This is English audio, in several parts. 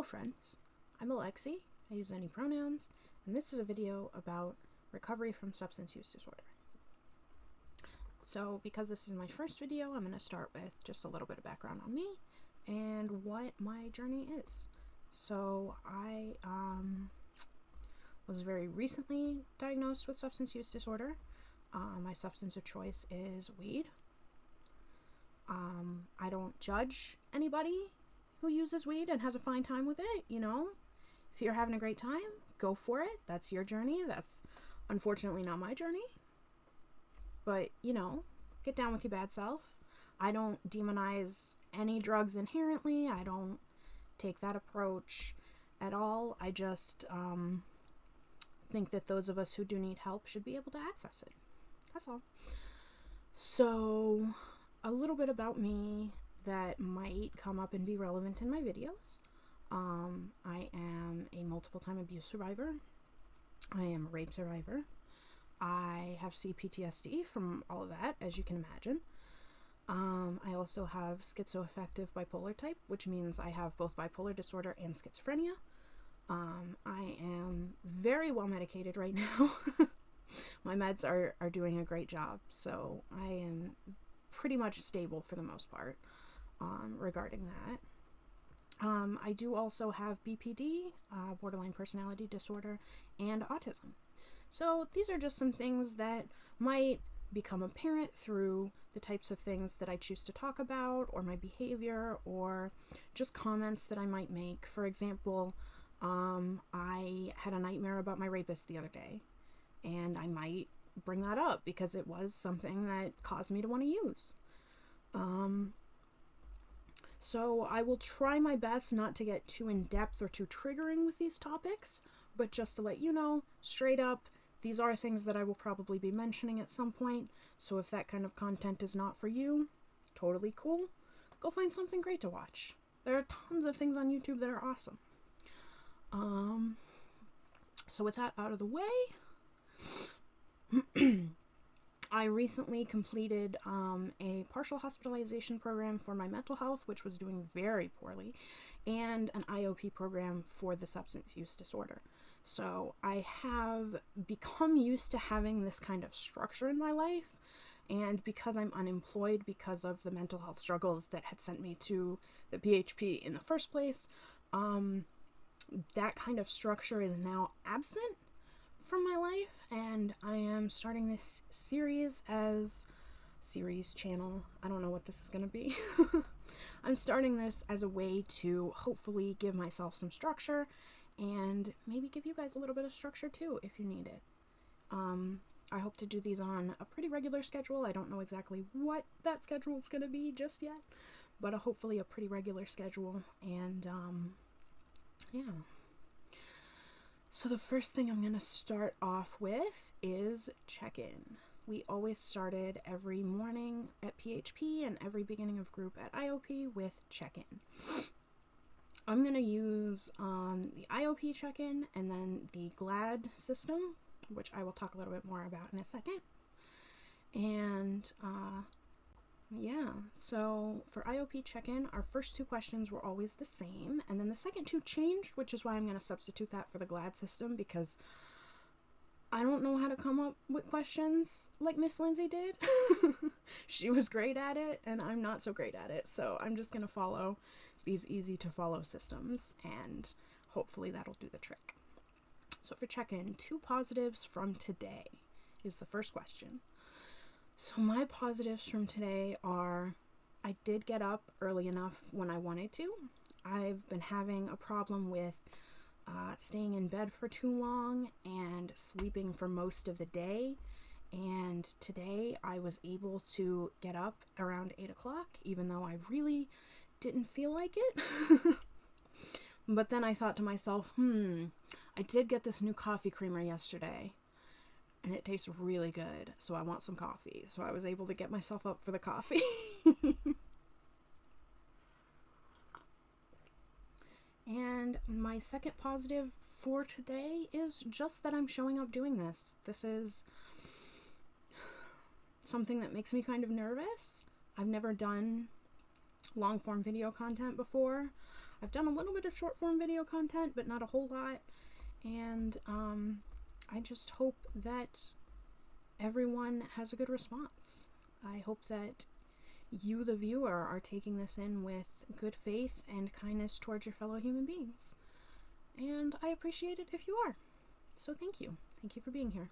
Hello friends, I'm Alexi, I use any pronouns, and this is a video about recovery from substance use disorder. So because this is my first video, I'm going to start with just a little bit of background on me and what my journey is. So I was very recently diagnosed with substance use disorder. My substance of choice is weed. I don't judge anybody who uses weed and has a fine time with it, you know. If you're having a great time, go for it. That's your journey. That's unfortunately not my journey. But, you know, get down with your bad self. I don't demonize any drugs inherently. I don't take that approach at all. I just think that those of us who do need help should be able to access it. That's all. So, a little bit about me that might come up and be relevant in my videos. I am a multiple time abuse survivor. I am a rape survivor. I have CPTSD from all of that, as you can imagine. I also have schizoaffective bipolar type, which means I have both bipolar disorder and schizophrenia. I am very well medicated right now. My meds are doing a great job, so I am pretty much stable for the most part regarding that. I do also have BPD, borderline personality disorder, and autism. So these are just some things that might become apparent through the types of things that I choose to talk about, or my behavior, or just comments that I might make. For example, I had a nightmare about my rapist the other day, and I might bring that up because it was something that caused me to want to use. So I will try my best not to get too in-depth or too triggering with these topics, but just to let you know, straight up, these are things that I will probably be mentioning at some point. So if that kind of content is not for you, totally cool. Go find something great to watch. There are tons of things on YouTube that are awesome. So with that out of the way, I recently completed a partial hospitalization program for my mental health, which was doing very poorly, and an IOP program for the substance use disorder. So I have become used to having this kind of structure in my life, and because I'm unemployed because of the mental health struggles that had sent me to the PHP in the first place, that kind of structure is now absent from my life, and I am starting this series channel. I don't know what this is going to be. I'm starting this as a way to hopefully give myself some structure and maybe give you guys a little bit of structure too if you need it. I hope to do these on a pretty regular schedule. I don't know exactly what that schedule is going to be just yet, but hopefully a pretty regular schedule. And yeah. So the first thing I'm going to start off with is check-in. We always started every morning at PHP and every beginning of group at IOP with check-in. I'm going to use the IOP check-in and then the GLAD system, which I will talk a little bit more about in a second. And yeah, so for IOP check-in, our first two questions were always the same, and then the second two changed, which is why I'm going to substitute that for the GLAD system, because I don't know how to come up with questions like Miss Lindsay did. She was great at it, and I'm not so great at it, so I'm just going to follow these easy-to-follow systems, and hopefully that'll do the trick. So for check-in, 2 positives from today is the first question. So my positives from today are, I did get up early enough when I wanted to. I've been having a problem with staying in bed for too long and sleeping for most of the day. And today I was able to get up around 8 o'clock, even though I really didn't feel like it. But then I thought to myself, I did get this new coffee creamer yesterday, and it tastes really good, so I want some coffee. So I was able to get myself up for the coffee. And my second positive for today is just that I'm showing up doing this. This is something that makes me kind of nervous. I've never done long form video content before. I've done a little bit of short form video content, but not a whole lot. And I just hope that everyone has a good response. I hope that you, the viewer, are taking this in with good faith and kindness towards your fellow human beings. And I appreciate it if you are. So thank you. Thank you for being here.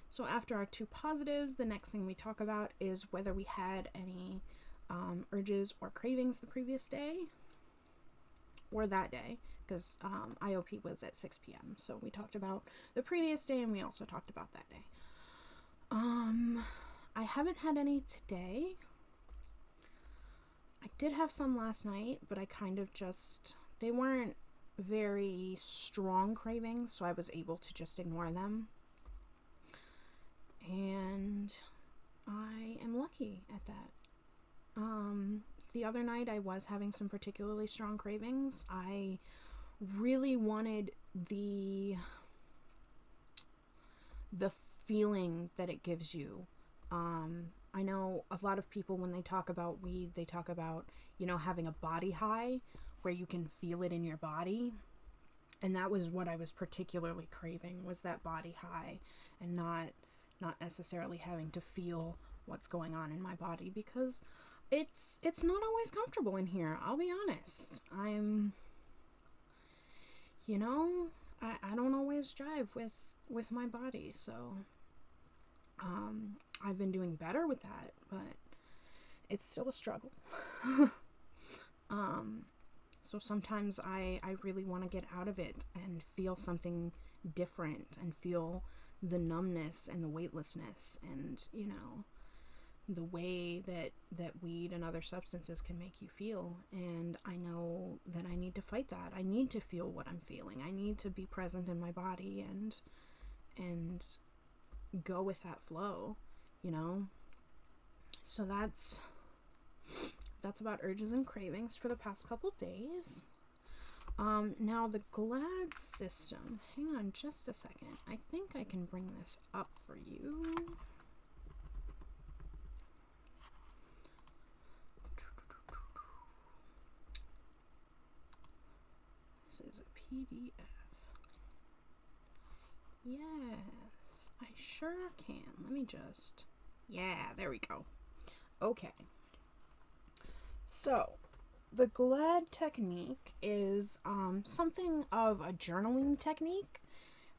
So after our 2 positives, the next thing we talk about is whether we had any urges or cravings the previous day or that day, because IOP was at 6 p.m. So we talked about the previous day and we also talked about that day. I haven't had any today. I did have some last night, but I kind of they weren't very strong cravings, so I was able to just ignore them. And I am lucky at that. The other night I was having some particularly strong cravings. I really wanted the feeling that it gives you. I know a lot of people, when they talk about weed, they talk about, having a body high where you can feel it in your body. And that was what I was particularly craving, was that body high, and not necessarily having to feel what's going on in my body, because it's not always comfortable in here. I'll be honest. I don't always jive with my body, so I've been doing better with that, but it's still a struggle. So sometimes I really want to get out of it and feel something different and feel the numbness and the weightlessness and, the way that weed and other substances can make you feel. And I know that I need to fight that. I need to feel what I'm feeling. I need to be present in my body and go with that flow, So that's about urges and cravings for the past couple days. Now the GLAD system. Hang on just a second. I think I can bring this up for you. This is a PDF. Yes, I sure can. Let me just... Yeah, there we go. Okay. So, the GLAD technique is something of a journaling technique,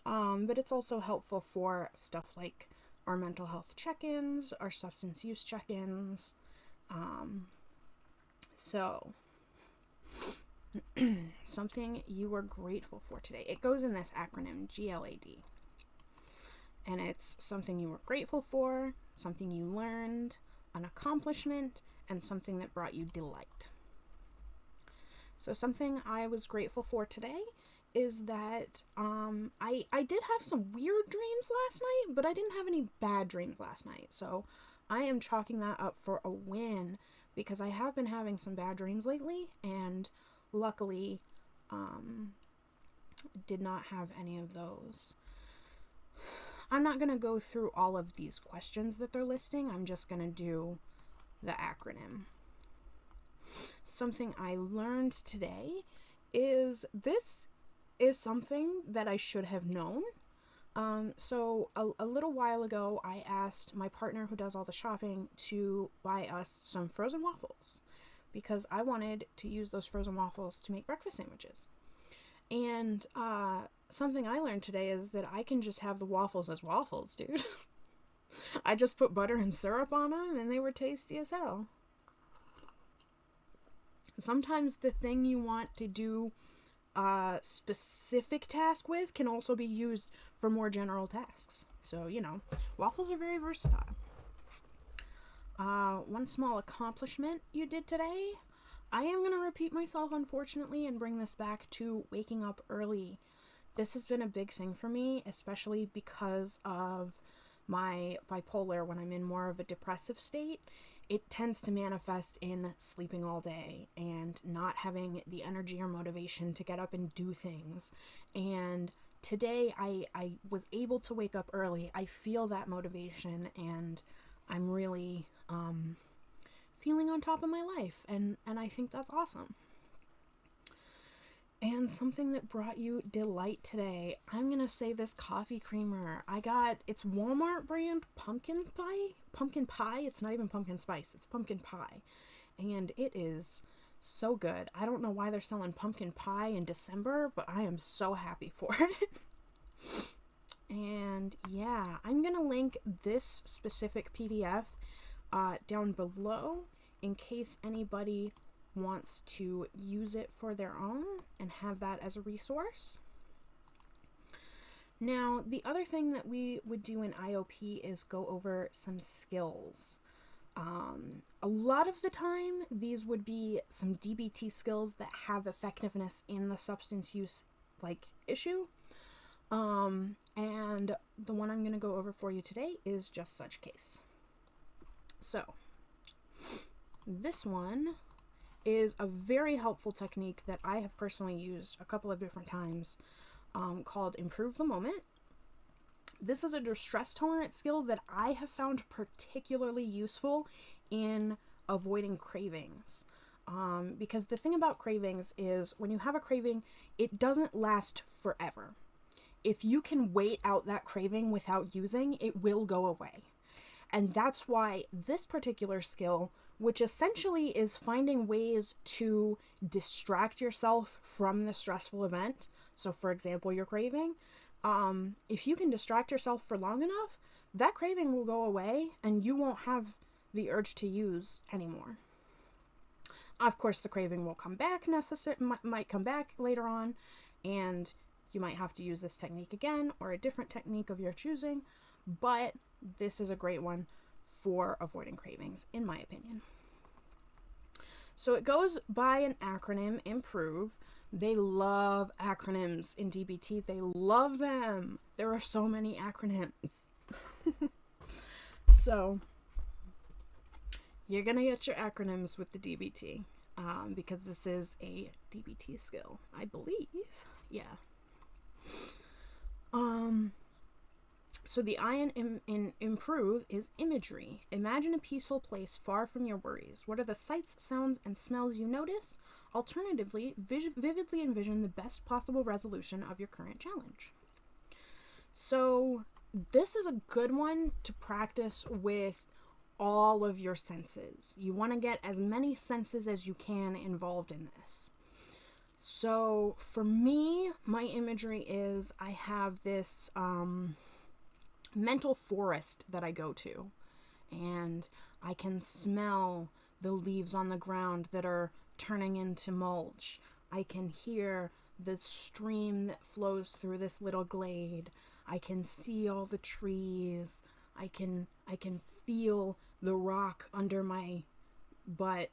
but it's also helpful for stuff like our mental health check-ins, our substance use check-ins. So, something you are grateful for today. It goes in this acronym, GLAD. And it's something you were grateful for, something you learned, an accomplishment, and something that brought you delight. So something I was grateful for today is that I did have some weird dreams last night, but I didn't have any bad dreams last night. So I am chalking that up for a win, because I have been having some bad dreams lately, and luckily did not have any of those. I'm not going to go through all of these questions that they're listing. I'm just going to do the acronym. Something I learned today is this is something that I should have known. So a little while ago, I asked my partner who does all the shopping to buy us some frozen waffles, because I wanted to use those frozen waffles to make breakfast sandwiches. And something I learned today is that I can just have the waffles as waffles, dude. I just put butter and syrup on them, and they were tasty as hell. Sometimes the thing you want to do a specific task with can also be used for more general tasks. So, waffles are very versatile. One small accomplishment you did today. I am going to repeat myself, unfortunately, and bring this back to waking up early. This has been a big thing for me, especially because of my bipolar. When I'm in more of a depressive state, it tends to manifest in sleeping all day and not having the energy or motivation to get up and do things. And today I was able to wake up early. I feel that motivation, and I'm really feeling on top of my life. And I think that's awesome. And something that brought you delight today, I'm going to say this coffee creamer. It's Walmart brand pumpkin pie. It's not even pumpkin spice. It's pumpkin pie. And it is so good. I don't know why they're selling pumpkin pie in December, but I am so happy for it. And yeah, I'm going to link this specific PDF down below in case anybody wants to use it for their own and have that as a resource. Now, the other thing that we would do in IOP is go over some skills. A lot of the time, these would be some DBT skills that have effectiveness in the substance use issue. And the one I'm going to go over for you today is just such case. So, this one is a very helpful technique that I have personally used a couple of different times, called Improve the Moment. This is a distress tolerance skill that I have found particularly useful in avoiding cravings. Because the thing about cravings is when you have a craving, it doesn't last forever. If you can wait out that craving without using, it will go away. And that's why this particular skill, which essentially is finding ways to distract yourself from the stressful event. So for example, your craving, if you can distract yourself for long enough, that craving will go away and you won't have the urge to use anymore. Of course, the craving will come back, might come back later on, and you might have to use this technique again or a different technique of your choosing, but this is a great one for avoiding cravings, in my opinion. So it goes by an acronym, IMPROVE. They love acronyms in DBT. They love them. There are so many acronyms. So you're going to get your acronyms with the DBT, because this is a DBT skill, I believe. Yeah. So the I in improve is imagery. Imagine a peaceful place far from your worries. What are the sights, sounds, and smells you notice? Alternatively, vividly envision the best possible resolution of your current challenge. So this is a good one to practice with all of your senses. You want to get as many senses as you can involved in this. So for me, my imagery is I have this mental forest that I go to, and I can smell the leaves on the ground that are turning into mulch. I can hear the stream that flows through this little glade. I can see all the trees. I can feel the rock under my butt.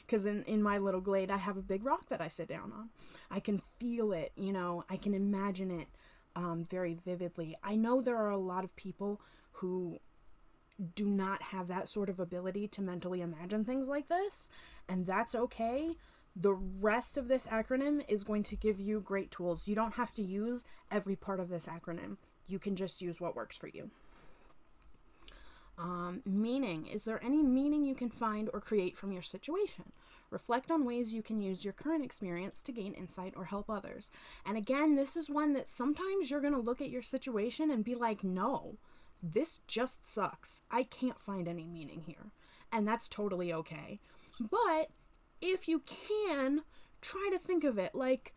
Because in my little glade, I have a big rock that I sit down on. I can feel it, I can imagine it very vividly. I know there are a lot of people who do not have that sort of ability to mentally imagine things like this, and that's okay. The rest of this acronym is going to give you great tools. You don't have to use every part of this acronym. You can just use what works for you. Meaning. Is there any meaning you can find or create from your situation? Reflect on ways you can use your current experience to gain insight or help others. And again, this is one that sometimes you're going to look at your situation and be like, no, this just sucks. I can't find any meaning here. And that's totally okay. But if you can, try to think of it like,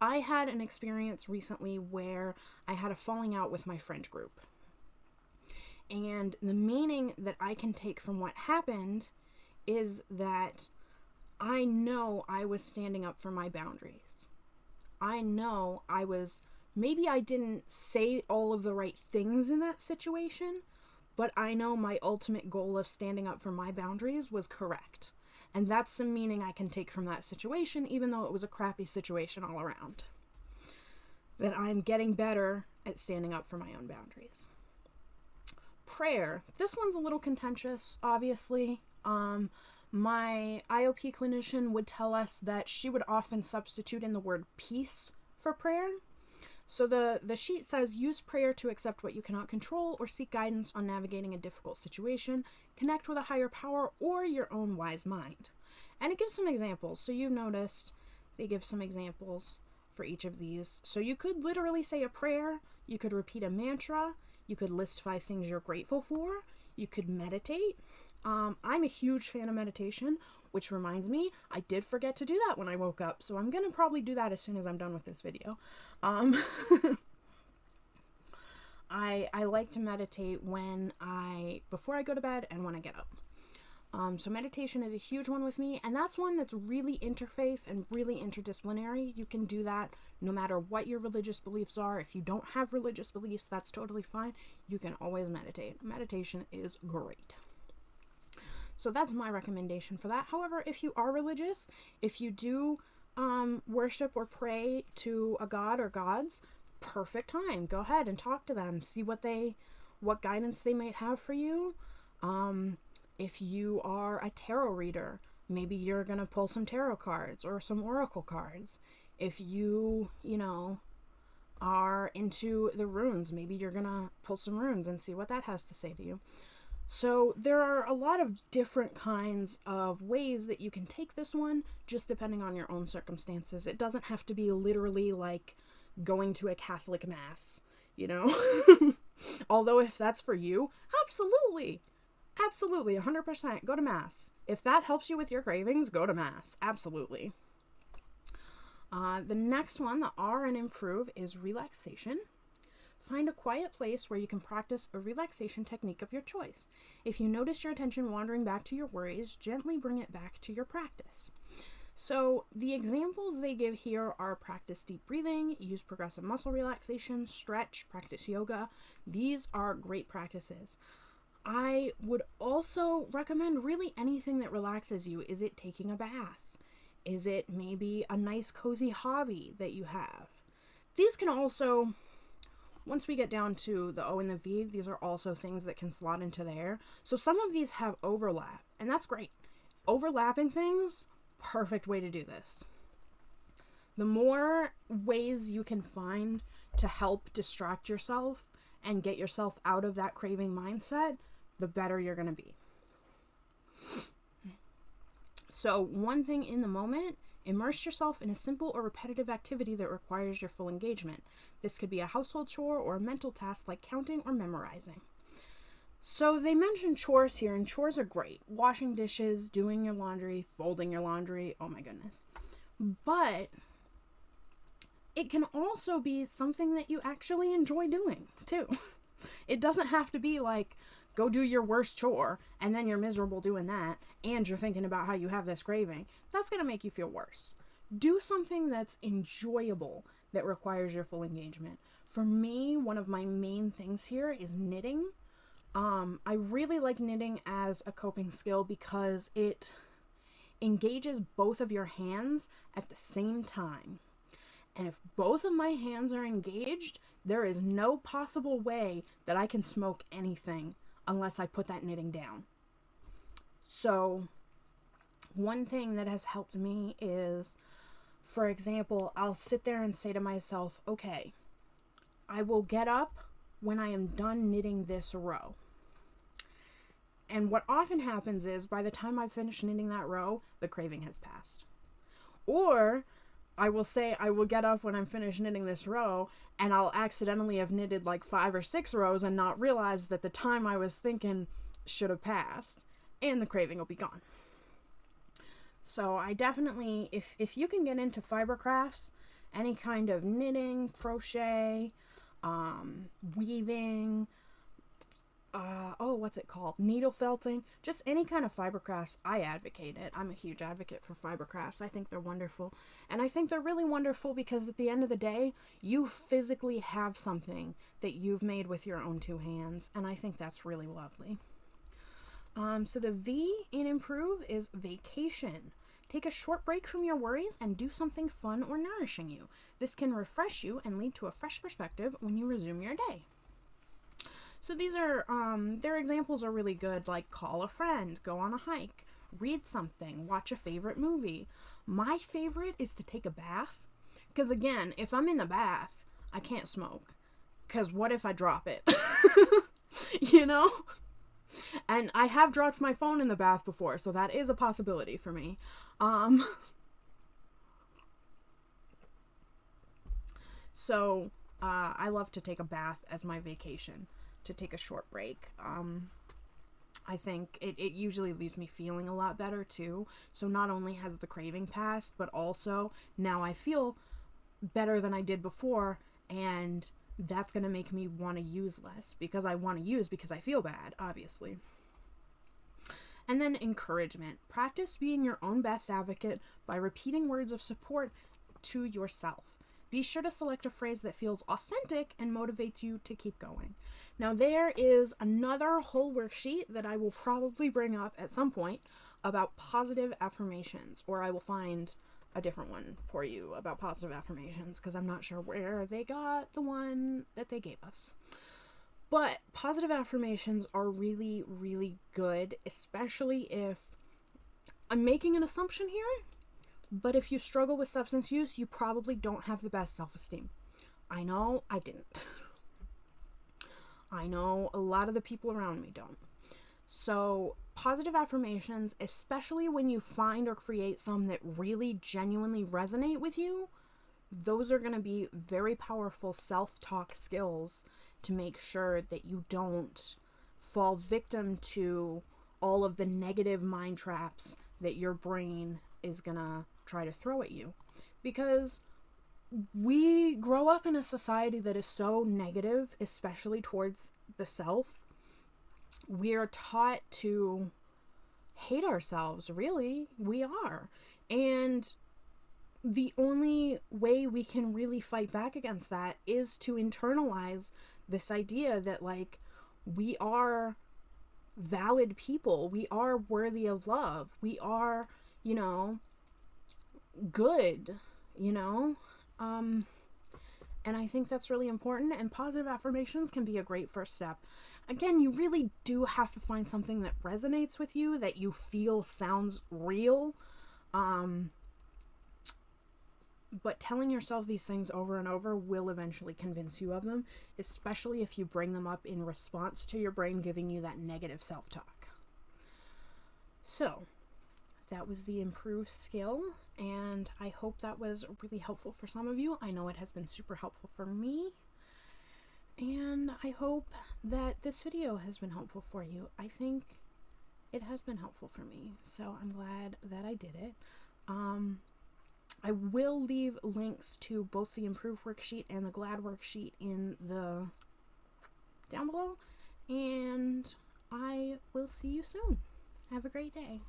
I had an experience recently where I had a falling out with my friend group. And the meaning that I can take from what happened is that I know I was standing up for my boundaries. I know maybe I didn't say all of the right things in that situation, but I know my ultimate goal of standing up for my boundaries was correct. And that's some meaning I can take from that situation, even though it was a crappy situation all around. That I'm getting better at standing up for my own boundaries. Prayer. This one's a little contentious, obviously. My IOP clinician would tell us that she would often substitute in the word peace for prayer. So the sheet says, use prayer to accept what you cannot control or seek guidance on navigating a difficult situation, connect with a higher power or your own wise mind. And it gives some examples. So you've noticed they give some examples for each of these. So you could literally say a prayer, you could repeat a mantra, you could list 5 things you're grateful for, you could meditate. I'm a huge fan of meditation, which reminds me, I did forget to do that when I woke up, so I'm gonna probably do that as soon as I'm done with this video. I like to meditate before I go to bed and when I get up. So meditation is a huge one with me, and that's one that's really interfaith and really interdisciplinary. You can do that no matter what your religious beliefs are. If you don't have religious beliefs, that's totally fine. You can always meditate. Meditation is great. So that's my recommendation for that. However, if you are religious, if you do worship or pray to a god or gods, perfect time. Go ahead and talk to them. See what guidance they might have for you. If you are a tarot reader, maybe you're going to pull some tarot cards or some oracle cards. If you are into the runes, maybe you're going to pull some runes and see what that has to say to you. So there are a lot of different kinds of ways that you can take this one, just depending on your own circumstances. It doesn't have to be literally like going to a Catholic mass, Although if that's for you, absolutely, 100%, go to mass. If that helps you with your cravings, go to mass, absolutely. The next one, the R in IMPROVE, is relaxation. Find a quiet place where you can practice a relaxation technique of your choice. If you notice your attention wandering back to your worries, gently bring it back to your practice. So the examples they give here are practice deep breathing, use progressive muscle relaxation, stretch, practice yoga. These are great practices. I would also recommend really anything that relaxes you. Is it taking a bath? Is it maybe a nice cozy hobby that you have? These can also, once we get down to the O and the V, these are also things that can slot into there. So some of these have overlap, and that's great. Overlapping things, perfect way to do this. The more ways you can find to help distract yourself and get yourself out of that craving mindset, the better you're going to be. So one thing in the moment, immerse yourself in a simple or repetitive activity that requires your full engagement. This could be a household chore or a mental task like counting or memorizing. So they mentioned chores here, and chores are great. Washing dishes, doing your laundry, folding your laundry, oh my goodness. But it can also be something that you actually enjoy doing too. It doesn't have to be like, go do your worst chore, and then you're miserable doing that, and you're thinking about how you have this craving. That's going to make you feel worse. Do something that's enjoyable that requires your full engagement. For me, one of my main things here is knitting. I really like knitting as a coping skill because it engages both of your hands at the same time. And if both of my hands are engaged, there is no possible way that I can smoke anything unless I put that knitting down. So one thing that has helped me is, for example, I'll sit there and say to myself, okay, I will get up when I am done knitting this row. And what often happens is by the time I finish knitting that row, the craving has passed. Or I will say I will get up when I'm finished knitting this row, and I'll accidentally have knitted like 5 or 6 rows and not realize that the time I was thinking should have passed, and the craving will be gone. So I definitely, if you can get into fiber crafts, any kind of knitting, crochet, weaving, what's it called? Needle felting, just any kind of fiber crafts, I advocate it. I'm a huge advocate for fiber crafts. I think they're wonderful. And I think they're really wonderful because at the end of the day, you physically have something that you've made with your own 2 hands. And I think that's really lovely. So the V in IMPROVE is vacation. Take a short break from your worries and do something fun or nourishing you. This can refresh you and lead to a fresh perspective when you resume your day. So these are, their examples are really good, like call a friend, go on a hike, read something, watch a favorite movie. My favorite is to take a bath, because again, if I'm in the bath, I can't smoke. Because what if I drop it? You know? And I have dropped my phone in the bath before, so that is a possibility for me. So I love to take a bath as my vacation, to take a short break. I think it usually leaves me feeling a lot better too. So not only has the craving passed, but also now I feel better than I did before, and that's going to make me want to use less, because I want to use because I feel bad, obviously. And then encouragement. Practice being your own best advocate by repeating words of support to yourself. Be sure to select a phrase that feels authentic and motivates you to keep going. Now, there is another whole worksheet that I will probably bring up at some point about positive affirmations, or I will find a different one for you about positive affirmations, because I'm not sure where they got the one that they gave us. But positive affirmations are really, really good, especially if I'm making an assumption here, but if you struggle with substance use, you probably don't have the best self-esteem. I know I didn't. I know a lot of the people around me don't. So positive affirmations, especially when you find or create some that really genuinely resonate with you, those are going to be very powerful self-talk skills to make sure that you don't fall victim to all of the negative mind traps that your brain is going to try to throw at you. Because we grow up in a society that is so negative, especially towards the self. We are taught to hate ourselves, really. We are. And the only way we can really fight back against that is to internalize this idea that, like, we are valid people. We are worthy of love. We are, you know, good, you know? And I think that's really important, and positive affirmations can be a great first step. Again, you really do have to find something that resonates with you, that you feel sounds real. But telling yourself these things over and over will eventually convince you of them, especially if you bring them up in response to your brain giving you that negative self-talk. So, that was the improved skill, and I hope that was really helpful for some of you. I know it has been super helpful for me, and I hope that this video has been helpful for you. I think it has been helpful for me, so I'm glad that I did it. I will leave links to both the improved worksheet and the glad worksheet in the down below, and I will see you soon. Have a great day.